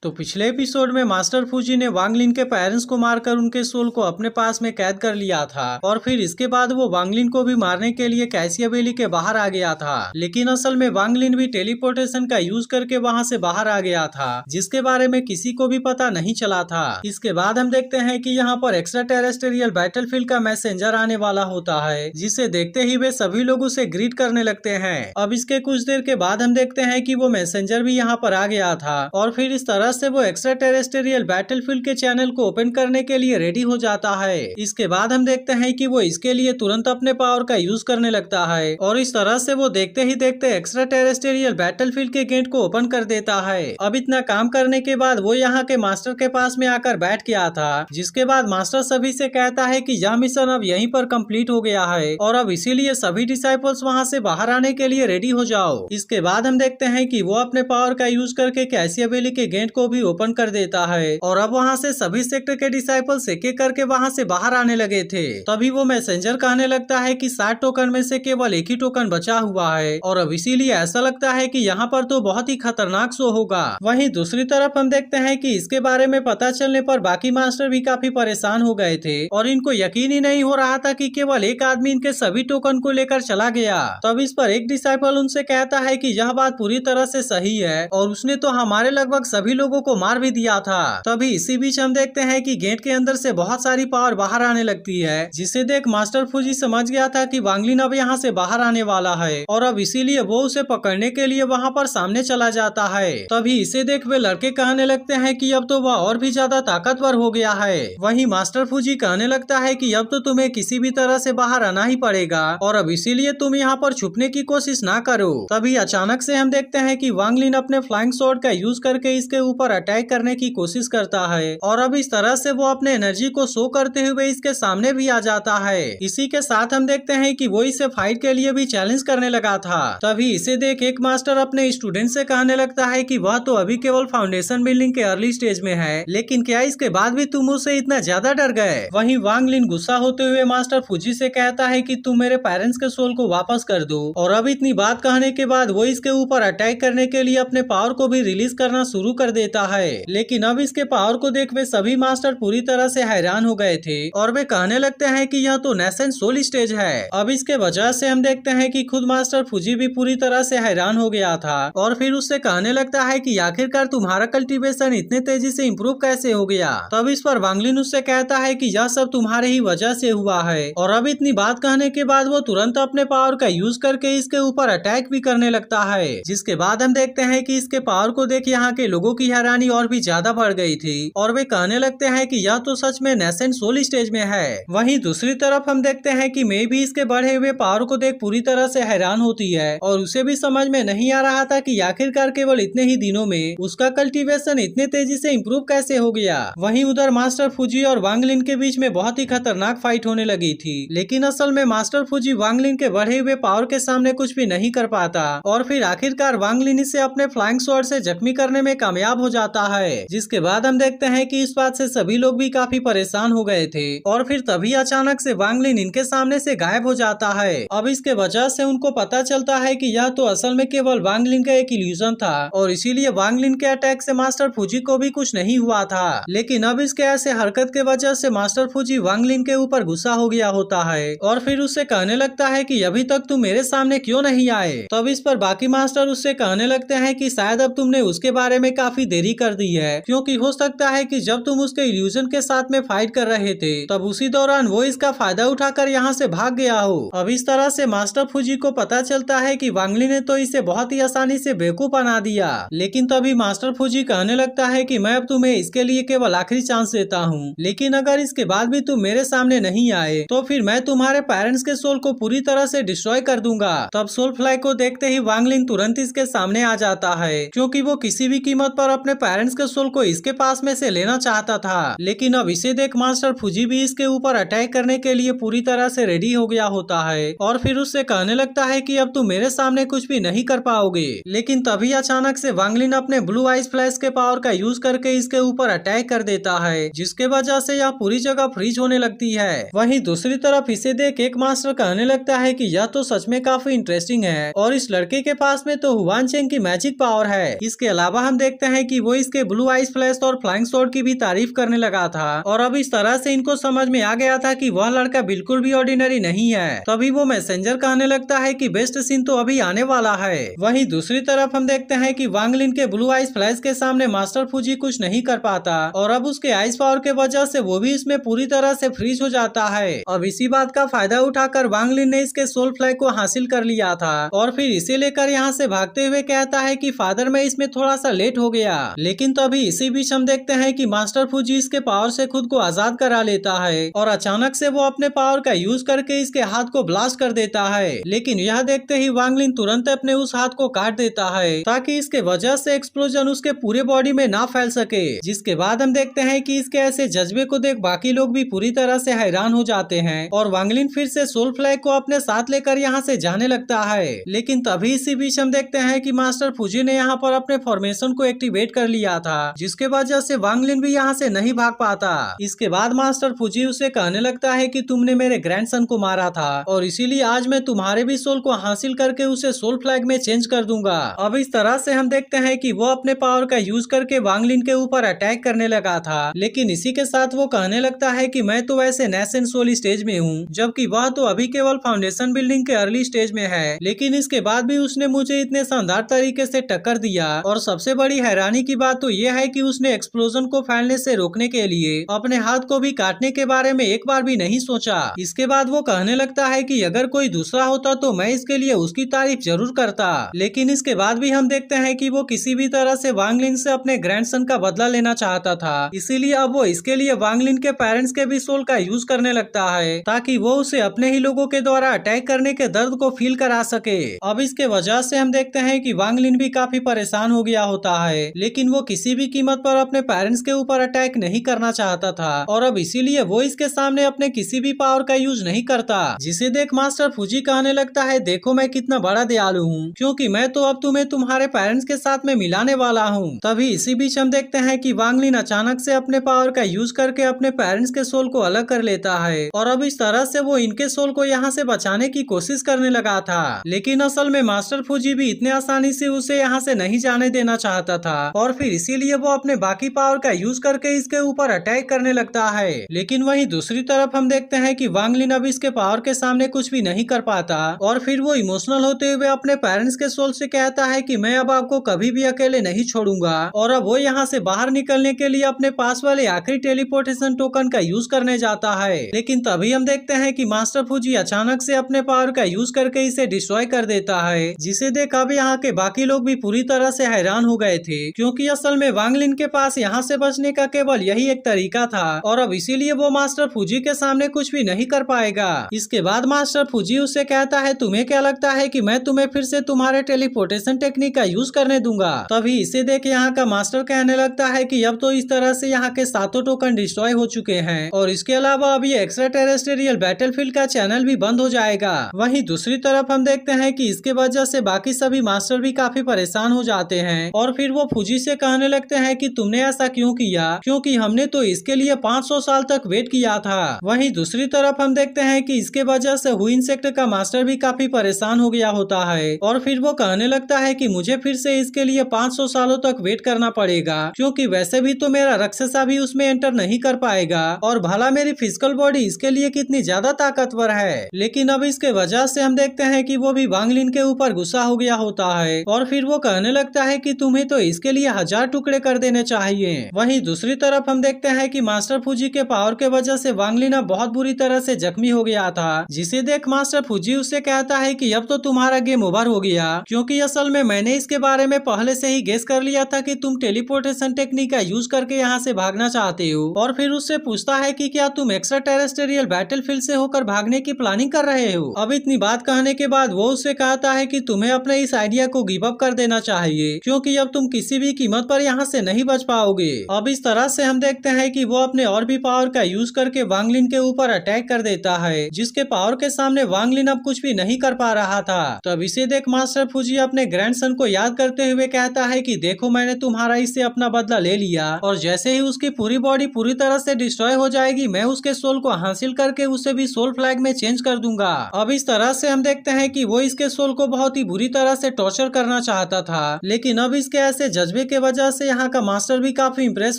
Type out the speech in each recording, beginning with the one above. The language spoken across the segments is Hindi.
तो पिछले एपिसोड में मास्टर फूजी ने वांगलिन के पेरेंट्स को मारकर उनके सोल को अपने पास में कैद कर लिया था और फिर इसके बाद वो वांगलिन को भी मारने के लिए कैसिया वैली के बाहर आ गया था। लेकिन असल में वांगलिन भी टेलीपोर्टेशन का यूज करके वहां से बाहर आ गया था, जिसके बारे में किसी को भी पता नहीं चला था। इसके बाद हम देखते हैं कि यहाँ पर एक्स्ट्रा टेरेस्टेरियल बैटलफील्ड का मैसेंजर आने वाला होता है, जिसे देखते ही वे सभी लोग उसे ग्रीट करने लगते हैं। अब इसके कुछ देर के बाद हम देखते हैं कि वो मैसेंजर भी यहाँ पर आ गया था और फिर इस तरह से वो एक्स्ट्रा टेरेस्टेरियल बैटलफील्ड के चैनल को ओपन करने के लिए रेडी हो जाता है। इसके बाद हम देखते हैं कि वो इसके लिए तुरंत अपने पावर का यूज करने लगता है और इस तरह से वो देखते ही देखते एक्स्ट्रा टेरेस्टेरियल बैटलफील्ड के गेट को ओपन कर देता है। अब इतना काम करने के बाद वो यहाँ के मास्टर के पास में आकर बैठ गया था, जिसके बाद मास्टर सभी से कहता है कि यह मिशन अब यहीं पर कंप्लीट हो गया है और अब इसीलिए सभी डिसाइपल्स वहाँ से बाहर आने के लिए रेडी हो जाओ। इसके बाद हम देखते हैं कि वो अपने पावर का यूज करके कैसिया वैली के गेट को भी ओपन कर देता है और अब वहाँ से सभी सेक्टर के डिसाइपल्स एक एक करके वहाँ से बाहर आने लगे थे। तभी वो मैसेंजर कहने लगता है कि 60 टोकन में से केवल एक ही टोकन बचा हुआ है और अब इसीलिए ऐसा लगता है कि यहाँ पर तो बहुत ही खतरनाक शो होगा। वहीं दूसरी तरफ हम देखते हैं कि इसके बारे में पता चलने पर बाकी मास्टर भी काफी परेशान हो गए थे और इनको यकीन ही नहीं हो रहा था कि केवल एक आदमी इनके सभी टोकन को लेकर चला गया। तब इस पर एक डिसाइपल उनसे कहता है कि यह बात पूरी तरह से सही है और उसने तो हमारे लगभग सभी लोगों को मार भी दिया था। तभी इसी बीच हम देखते हैं कि गेट के अंदर से बहुत सारी पावर बाहर आने लगती है, जिसे देख मास्टर फूजी समझ गया था कि वांगलिन अब यहाँ से बाहर आने वाला है और अब इसीलिए वो उसे पकड़ने के लिए वहाँ पर सामने चला जाता है। तभी इसे देख वे लड़के कहने लगते हैं कि अब तो वह और भी ज्यादा ताकतवर हो गया है। वहीं मास्टर फूजी कहने लगता है कि अब तो तुम्हें किसी भी तरह से बाहर आना ही पड़ेगा और अब इसीलिए तुम यहाँ पर छुपने की कोशिश ना करो। तभी अचानक से हम देखते हैं कि वांगलिन अपने फ्लाइंग स्वॉर्ड का यूज करके इसके ऊपर अटैक करने की कोशिश करता है और अब इस तरह से वो अपने एनर्जी को शो करते हुए इसके सामने भी आ जाता है। इसी के साथ हम देखते हैं कि वो इसे फाइट के लिए भी चैलेंज करने लगा था। तभी इसे देख एक मास्टर अपने स्टूडेंट से कहने लगता है कि वह तो अभी केवल फाउंडेशन बिल्डिंग के अर्ली स्टेज में है, लेकिन क्या इसके बाद भी तुम उससे इतना ज्यादा डर गए? वहीं वांगलिन गुस्सा होते हुए मास्टर फूजी से कहता है कि तुम मेरे पेरेंट्स के सोल को वापस कर दो और अब इतनी बात कहने के बाद वो इसके ऊपर अटैक करने के लिए अपने पावर को भी रिलीज करना शुरू कर देता है। लेकिन अब इसके पावर को देख वे सभी मास्टर पूरी तरह से हैरान हो गए थे और वे कहने लगते हैं कि यह तो नेसेंट सोल स्टेज है। अब इसके वजह से हम देखते हैं कि खुद मास्टर फूजी भी पूरी तरह से हैरान हो गया था और फिर उससे कहने लगता है कि आखिरकार तुम्हारा कल्टीवेशन इतने तेजी से इम्प्रूव कैसे हो गया? तब इस पर वांगलिन उससे कहता है कि यह सब तुम्हारे ही वजह से हुआ है और अब इतनी बात कहने के बाद वो तुरंत अपने पावर का यूज करके इसके ऊपर अटैक भी करने लगता है, जिसके बाद हम देखते हैं कि इसके पावर को देख यहाँ के लोगों की हैरानी और भी ज्यादा बढ़ गई थी और वे कहने लगते हैं कि यह तो सच में नेसेंट सोल स्टेज में है। वहीं दूसरी तरफ हम देखते हैं कि मैं भी इसके बढ़े हुए पावर को देख पूरी तरह से हैरान होती है और उसे भी समझ में नहीं आ रहा था कि आखिरकार केवल इतने ही दिनों में उसका कल्टीवेशन इतने तेजी से इम्प्रूव कैसे हो गया। वहीं उधर मास्टर फूजी और वांगलिन के बीच में बहुत ही खतरनाक फाइट होने लगी थी, लेकिन असल में मास्टर फूजी वांगलिन के बढ़े हुए पावर के सामने कुछ भी नहीं कर पाता और फिर आखिरकार वांगलिन इसे अपने फ्लाइंग स्वॉर्ड से जख्मी करने में कामयाब हो जाता है। जिसके बाद हम देखते हैं कि इस बात से सभी लोग भी काफी परेशान हो गए थे और फिर तभी अचानक से वांगलिन इनके सामने से गायब हो जाता है। अब इसके वजह से उनको पता चलता है कि यह तो असल में केवल वांगलिन का एक इल्यूजन था और इसीलिए वांगलिन के अटैक से मास्टर फूजी को भी कुछ नहीं हुआ था। लेकिन अब इसके ऐसे हरकत के वजह से मास्टर फूजी वांगलिन के ऊपर गुस्सा हो गया होता है और फिर उससे कहने लगता है कि अभी तक तुम मेरे सामने क्यों नहीं आए? तब इस पर बाकी मास्टर उससे कहने लगते हैं कि शायद अब तुमने उसके बारे में काफी देरी कर दी है, क्योंकि हो सकता है कि जब तुम उसके इल्यूजन के साथ में फाइट कर रहे थे तब उसी दौरान वो इसका फायदा उठाकर यहाँ से भाग गया हो। अब इस तरह से मास्टर फूजी को पता चलता है कि वांगलिन ने तो इसे बहुत ही आसानी से बेवकूफ बना दिया। लेकिन तभी मास्टर फूजी कहने लगता है कि मैं अब तुम्हें इसके लिए केवल आखिरी चांस देता हूँ, लेकिन अगर इसके बाद भी तुम मेरे सामने नहीं आए तो फिर मैं तुम्हारे पेरेंट्स के सोल को पूरी तरह से डिस्ट्रॉय कर दूंगा। तब सोल फ्लाई को देखते ही वांगलिन तुरंत इसके सामने आ जाता है, क्योंकि वो किसी भी कीमत पर अपने पेरेंट्स के सोल को इसके पास में से लेना चाहता था। लेकिन अब इसे देख मास्टर फूजी भी इसके ऊपर अटैक करने के लिए पूरी तरह से रेडी हो गया होता है और फिर उससे कहने लगता है कि अब तुम मेरे सामने कुछ भी नहीं कर पाओगे। लेकिन तभी अचानक से वांगलिन अपने ब्लू आइस फ्लैश के पावर का यूज करके इसके ऊपर अटैक कर देता है, जिसके वजह से यह पूरी जगह फ्रीज होने लगती है। वहीं दूसरी तरफ इसे देख एक मास्टर कहने लगता है कि यह तो सच में काफी इंटरेस्टिंग है और इस लड़के के पास में तो हुआन चेंग की मैजिक पावर है। इसके अलावा हम देखते हैं कि वो इसके ब्लू आइस फ्लैश और फ्लाइंग शॉट की भी तारीफ करने लगा था और अब इस तरह से इनको समझ में आ गया था कि वह लड़का बिल्कुल भी ऑर्डिनरी नहीं है। तभी वो मैसेंजर कहने लगता है कि बेस्ट सीन तो अभी आने वाला है। वहीं दूसरी तरफ हम देखते हैं कि वांग लिन के ब्लू आइस फ्लैश के सामने मास्टर फूजी कुछ नहीं कर पाता और अब उसके आइस पावर के वजह से वो भी इसमें पूरी तरह से फ्रीज हो जाता है। अब इसी बात का फायदा उठाकर वांग लिन ने इसके सोल फ्लैग को हासिल कर लिया था और फिर इसे लेकर यहाँ से भागते हुए कहता है कि फादर मैं इसमें थोड़ा सा लेट हो गया। लेकिन तभी इसी बीच हम देखते हैं कि मास्टर फूजी इसके पावर से खुद को आजाद करा लेता है और अचानक से वो अपने पावर का यूज करके इसके हाथ को ब्लास्ट कर देता है। लेकिन यह देखते ही वांग लिन तुरंत अपने उस हाथ को काट देता है ताकि इसके वजह से एक्सप्लोजन उसके पूरे बॉडी में ना फैल सके। जिसके बाद हम देखते हैं कि इसके ऐसे जज्बे को देख बाकी लोग भी पूरी तरह से हैरान हो जाते हैं और वांग लिन फिर से सोल फ्लैग को अपने साथ लेकर यहाँ से जाने लगता है। लेकिन तभी इसी बीच हम देखते हैं कि मास्टर फूजी ने यहाँ पर अपने फॉर्मेशन को एक्टिवेट कर लिया था जिसके वजह से वांग लिन भी यहाँ से नहीं भाग पाता। इसके बाद मास्टर फूजी उसे कहने लगता है कि तुमने मेरे ग्रैंडसन को मारा था और इसीलिए आज मैं तुम्हारे भी सोल को हासिल करके उसे सोल फ्लैग में चेंज कर दूंगा। अब इस तरह से हम देखते हैं कि वो अपने पावर का यूज करके वांग लिन के ऊपर अटैक करने लगा था। लेकिन इसी के साथ वो कहने लगता है कि मैं तो वैसे नेशन सोल स्टेज में हूँ जबकि वह तो अभी केवल फाउंडेशन बिल्डिंग के अर्ली स्टेज में है। लेकिन इसके बाद भी उसने मुझे इतने शानदार तरीके से टक्कर दिया और सबसे बड़ी हैरानी की बात तो यह है कि उसने एक्सप्लोजन को फैलने से रोकने के लिए अपने हाथ को भी काटने के बारे में एक बार भी नहीं सोचा। इसके बाद वो कहने लगता है कि अगर कोई दूसरा होता तो मैं इसके लिए उसकी तारीफ जरूर करता। लेकिन इसके बाद भी हम देखते हैं कि वो किसी भी तरह से वांग लिन से अपने ग्रैंडसन का बदला लेना चाहता था। इसीलिए अब वो इसके लिए वांग लिन के पेरेंट्स के भी सोल का यूज करने लगता है ताकि वो उसे अपने ही लोगों के द्वारा अटैक करने के दर्द को फील करा सके। अब इसके वजह से हम देखते हैं कि वांग लिन भी काफी परेशान हो गया होता है लेकिन वो किसी भी कीमत पर अपने पेरेंट्स के ऊपर अटैक नहीं करना चाहता था और अब इसीलिए वो इसके सामने अपने किसी भी पावर का यूज नहीं करता। जिसे देख मास्टर फूजी कहने लगता है देखो मैं कितना बड़ा दयालु हूँ क्योंकि मैं तो अब तुम्हें तुम्हारे पेरेंट्स के साथ में मिलाने वाला हूँ। तभी इसी बीच हम देखते हैं कि वांग लिन अचानक से अपने पावर का यूज करके अपने पेरेंट्स के सोल को अलग कर लेता है और अब इस तरह से वो इनके सोल को यहाँ से बचाने की कोशिश करने लगा था। लेकिन असल में मास्टर फूजी भी इतने आसानी से उसे यहाँ से नहीं जाने देना चाहता था और फिर इसीलिए वो अपने बाकी पावर का यूज करके इसके ऊपर अटैक करने लगता है। लेकिन वहीं दूसरी तरफ हम देखते हैं कि वांग लिन अब इसके पावर के सामने कुछ भी नहीं कर पाता और फिर वो इमोशनल होते हुए अपने पेरेंट्स के सोल से कहता है कि मैं अब आपको कभी भी अकेले नहीं छोड़ूंगा और अब वो यहाँ से बाहर निकलने के लिए अपने पास वाले आखिरी टेलीपोर्टेशन टोकन का यूज करने जाता है। लेकिन तभी हम देखते हैं कि मास्टर फूजी अचानक से अपने पावर का यूज करके इसे डिस्ट्रॉय कर देता है जिसे देख अब यहाँ के बाकी लोग भी पूरी तरह से हैरान हो गए थे क्योंकि असल में वांग लिन के पास यहाँ से बचने का केवल यही एक तरीका था और अब इसीलिए वो मास्टर फूजी के सामने कुछ भी नहीं कर पाएगा। इसके बाद मास्टर फूजी उससे कहता है तुम्हें क्या लगता है कि मैं तुम्हें फिर से तुम्हारे टेलीपोर्टेशन टेक्निक का यूज करने दूंगा। तभी इसे देख यहाँ का मास्टर कहने लगता है कि अब तो इस तरह से यहाँ के 7 टोकन डिस्ट्रॉय हो चुके हैं और इसके अलावा अब ये एक्स्ट्रा टेरेस्ट्रियल बैटलफील्ड का चैनल भी बंद हो जाएगा। वहीं दूसरी तरफ हम देखते हैं कि इसके वजह से बाकी सभी मास्टर भी काफी परेशान हो जाते हैं और फिर वो फूजी से कहने लगते हैं कि तुमने ऐसा क्यों किया क्योंकि हमने तो इसके लिए 500 साल तक वेट किया था। वहीं दूसरी तरफ हम देखते हैं कि इसके वजह से हुइन सेक्टर का मास्टर भी काफी परेशान हो गया होता है और फिर वो कहने लगता है कि मुझे फिर से इसके लिए 500 सालों तक वेट करना पड़ेगा क्योंकि वैसे भी तो मेरा राक्षसा भी उसमें एंटर नहीं कर पाएगा और भला मेरी फिजिकल बॉडी इसके लिए कितनी ज्यादा ताकतवर है। लेकिन अब इसके वजह से हम देखते हैं कि वो भी वांग लिन के ऊपर गुस्सा हो गया होता है और फिर वो कहने लगता है कि तुम्हें तो इसके लिए 1000 टुकड़े कर देने चाहिए। वहीं दूसरी तरफ हम देखते हैं कि मास्टर फूजी के पावर के वजह से वांग लिन अब बहुत बुरी तरह से जख्मी हो गया था जिसे देख मास्टर फूजी उससे कहता है कि अब तो तुम्हारा गेम ओवर हो गया क्योंकि असल में मैंने इसके बारे में पहले से ही गेस कर लिया था कि तुम टेलीपोर्टेशन टेक्निक का यूज करके यहाँ से भागना चाहते हो और फिर उससे पूछता है कि क्या तुम एक्स्ट्रा टेरेस्ट्रियल बैटलफील्ड से होकर भागने की प्लानिंग कर रहे हो। अब इतनी बात कहने के बाद वो उससे कहता है कि तुम्हें अपने इस आइडिया को गिव अप कर देना चाहिए क्योंकि अब तुम किसी भी कीमत पर यहाँ से नहीं बच पाओगे। अब इस तरह से हम देखते हैं कि वो अपने और भी पावर का यूज करके वांग लिन के ऊपर अटैक कर देता है जिसके पावर के सामने वांग लिन अब कुछ भी नहीं कर पा रहा था। तब इसे देख मास्टर फूजी अपने ग्रैंडसन को याद करते हुए कहता है कि देखो मैंने तुम्हारा इससे अपना बदला ले लिया और जैसे ही उसकी पूरी बॉडी पूरी तरह से डिस्ट्रॉय हो जाएगी मैं उसके सोल को हासिल करके उसे भी सोल फ्लैग में चेंज कर दूंगा। अब इस तरह से हम देखते हैं कि वो इसके सोल को बहुत ही बुरी तरह से टॉर्चर करना चाहता था लेकिन अब इसके ऐसे जज्बे फ्लैशबैक के वजह से यहाँ का मास्टर भी काफी इम्प्रेस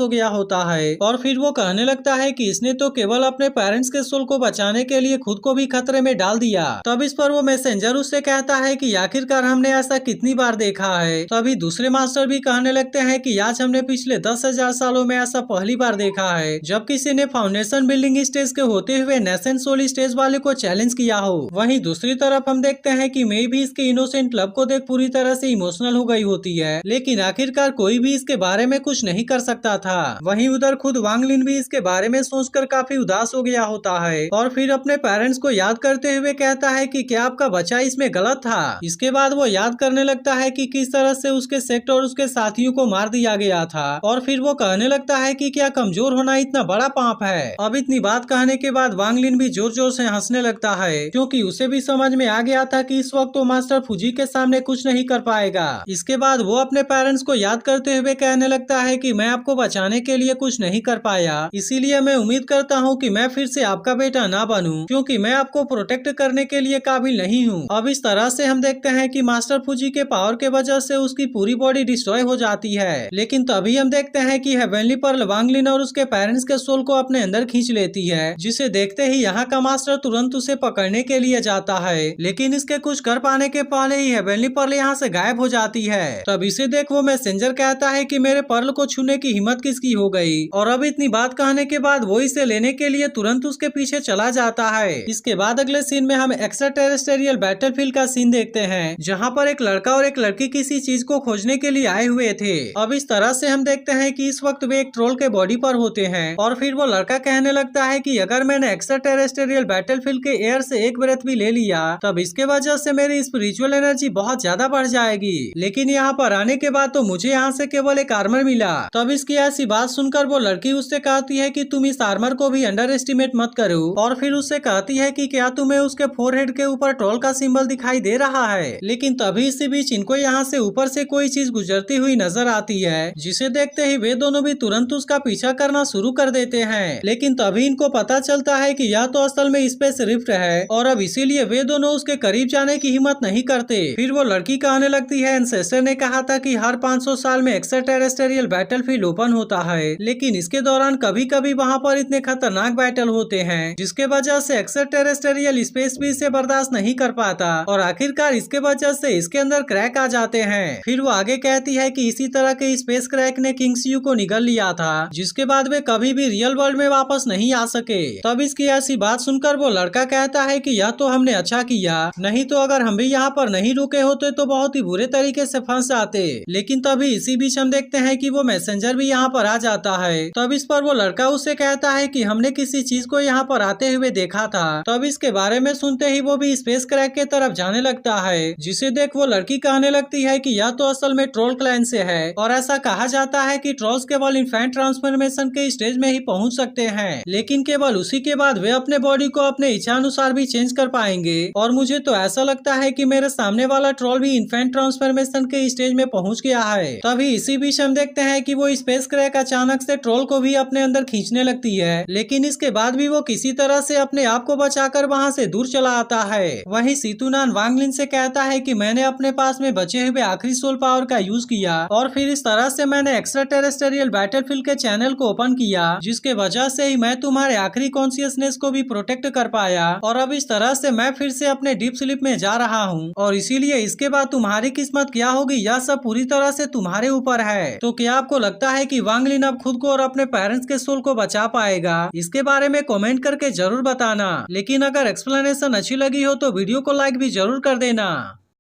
हो गया होता है और फिर वो कहने लगता है कि इसने तो केवल अपने पेरेंट्स के सोल को बचाने के लिए खुद को भी खतरे में डाल दिया। तब इस पर वो मैसेंजर उससे कहता है कि आखिरकार हमने ऐसा कितनी बार देखा है। तभी दूसरे मास्टर भी कहने लगते हैं कि आज हमने पिछले 10,000 सालों में ऐसा पहली बार देखा है जब किसी ने फाउंडेशन बिल्डिंग स्टेज के होते हुए नेशन सोल स्टेज वाले को चैलेंज किया हो। वहीं दूसरी तरफ हम देखते हैं कि मे भी इसके इनोसेंट लव को देख पूरी तरह से इमोशनल हो गई होती है, लेकिन आखिरकार कोई भी इसके बारे में कुछ नहीं कर सकता था। वहीं उधर खुद वांग लिन भी इसके बारे में सोचकर काफी उदास हो गया होता है और फिर अपने पेरेंट्स को याद करते हुए कहता है कि क्या आपका बच्चा इसमें गलत था। इसके बाद वो याद करने लगता है कि किस तरह से उसके सेक्ट और उसके साथियों को मार दिया गया था और फिर वो कहने लगता है कि क्या कमजोर होना इतना बड़ा पाप है। अब इतनी बात कहने के बाद वांग लिन भी जोर जोर से हंसने लगता है क्योंकि उसे भी समझ में आ गया था कि इस वक्त वो मास्टर फूजी के सामने कुछ नहीं कर पाएगा। इसके बाद वो अपने पेरेंट्स को याद करते हुए कहने लगता है कि मैं आपको बचाने के लिए कुछ नहीं कर पाया, इसीलिए मैं उम्मीद करता हूँ कि मैं फिर से आपका बेटा ना बनूं क्योंकि मैं आपको प्रोटेक्ट करने के लिए काबिल नहीं हूँ। अब इस तरह से हम देखते हैं कि मास्टर फूजी के पावर के वजह से उसकी पूरी बॉडी डिस्ट्रॉय हो जाती है, लेकिन तभी हम देखते हैं कि हेवनली पर्ल वांग लिन और उसके पेरेंट्स के सोल को अपने अंदर खींच लेती है, जिसे देखते ही यहाँ का मास्टर तुरंत उसे पकड़ने के लिए जाता है, लेकिन इसके कुछ कर पाने के पहले ही हेवनली पर्ल यहाँ से गायब हो जाती है। तब इसे देख वो मैसेंजर कहता है कि मेरे पर्ल को छूने की हिम्मत किसकी हो गई, और अब इतनी बात कहने के बाद वो इसे लेने के लिए तुरंत उसके पीछे चला जाता है। इसके बाद अगले सीन में हम एक्स्ट्रा टेरेस्टेरियल बैटलफील्ड का सीन देखते हैं जहाँ पर एक लड़का और एक लड़की किसी चीज को खोजने के लिए आए हुए थे। अब इस तरह से हम देखते हैं कि इस वक्त वे एक ट्रोल के बॉडी पर होते हैं और फिर वो लड़का कहने लगता है कि अगर मैंने एक्स्ट्रा टेरेस्टेरियल बैटलफील्ड के एयर से एक ब्रेथ भी ले लिया तब इसके वजह से मेरी स्पिरिचुअल एनर्जी बहुत ज्यादा बढ़ जाएगी, लेकिन यहाँ पर आने के बाद तो मुझे यहाँ से केवल एक आर्मर मिला। तब इसकी ऐसी बात सुनकर वो लड़की उससे कहती है कि तुम इस आर्मर को भी अंडर एस्टिमेट मत करो और फिर उससे कहती है कि क्या तुम्हें उसके फोरहेड के ऊपर ट्रोल का सिंबल दिखाई दे रहा है। लेकिन तभी इसी बीच इनको यहाँ से ऊपर से कोई चीज गुजरती हुई नजर आती है, जिसे देखते ही वे दोनों भी तुरंत उसका पीछा करना शुरू कर देते हैं। लेकिन तभी इनको पता चलता है कि यह तो असल में स्पेस रिफ्ट है और अब इसीलिए वे दोनों उसके करीब जाने की हिम्मत नहीं करते। फिर वो लड़की कहने लगती है एंसेस्टर ने कहा था कि हर 500 साल में एक्स्ट्रा टेरेस्टेरियल बैटलफील्ड ओपन होता है, लेकिन इसके दौरान कभी कभी वहाँ पर इतने खतरनाक बैटल होते हैं जिसके वजह से एक्स्ट्रा टेरेस्टेरियल स्पेस भी इसे बर्दाश्त नहीं कर पाता और आखिरकार इसके वजह से इसके अंदर क्रैक आ जाते हैं। फिर वो आगे कहती है कि इसी तरह के स्पेस क्रैक ने किंग्सयू को निगल लिया था, जिसके बाद वे कभी भी रियल वर्ल्ड में वापस नहीं आ सके। तब इसकी ऐसी बात सुनकर वो लड़का कहता है कि यह तो हमने अच्छा किया, नहीं तो अगर हम भी यहाँ पर नहीं रुके होते तो बहुत ही बुरे तरीके से फंस जाते। लेकिन तभी इसी बीच हम देखते हैं कि वो मैसेंजर भी यहाँ पर आ जाता है। तब इस पर वो लड़का उससे कहता है कि हमने किसी चीज को यहाँ पर आते हुए देखा था। तब इसके बारे में सुनते ही वो भी स्पेस क्रैक के तरफ जाने लगता है, जिसे देख वो लड़की कहने लगती है कि यह तो असल में ट्रोल क्लैन से है और ऐसा कहा जाता है कि ट्रोल्स केवल इन्फेंट ट्रांसफॉर्मेशन के स्टेज में ही पहुंच सकते हैं, लेकिन केवल उसी के बाद वे अपने बॉडी को अपने इच्छा अनुसार भी चेंज कर पाएंगे। और मुझे तो ऐसा लगता है कि मेरे सामने वाला ट्रोल भी इन्फेंट ट्रांसफॉर्मेशन के स्टेज में पहुंच गया है। तभी इसी बीच हम देखते हैं कि वो स्पेस क्रैक अचानक से ट्रोल को भी अपने अंदर खींचने लगती है, लेकिन इसके बाद भी वो किसी तरह से अपने आप को बचाकर वहाँ से दूर चला आता है। वहीं सीतुनान वांग लिन से कहता है कि मैंने अपने पास में बचे हुए आखिरी सोल पावर का यूज किया और फिर इस तरह से मैंने एक्स्ट्रा टेरेस्टेरियल बैटलफील्ड के चैनल को ओपन किया, जिसके वजह से ही मैं तुम्हारे आखिरी कॉन्शियसनेस को भी प्रोटेक्ट कर पाया और अब इस तरह से मैं फिर से अपने डीप स्लीप में जा रहा हूँ और इसीलिए इसके बाद तुम्हारी किस्मत क्या होगी यह सब पूरी तरह से तुम्हारे ऊपर है। तो क्या आपको लगता है कि वांग लिन अब खुद को और अपने पेरेंट्स के सोल को बचा पाएगा? इसके बारे में कमेंट करके जरूर बताना। लेकिन अगर एक्सप्लेनेशन अच्छी लगी हो तो वीडियो को लाइक भी जरूर कर देना।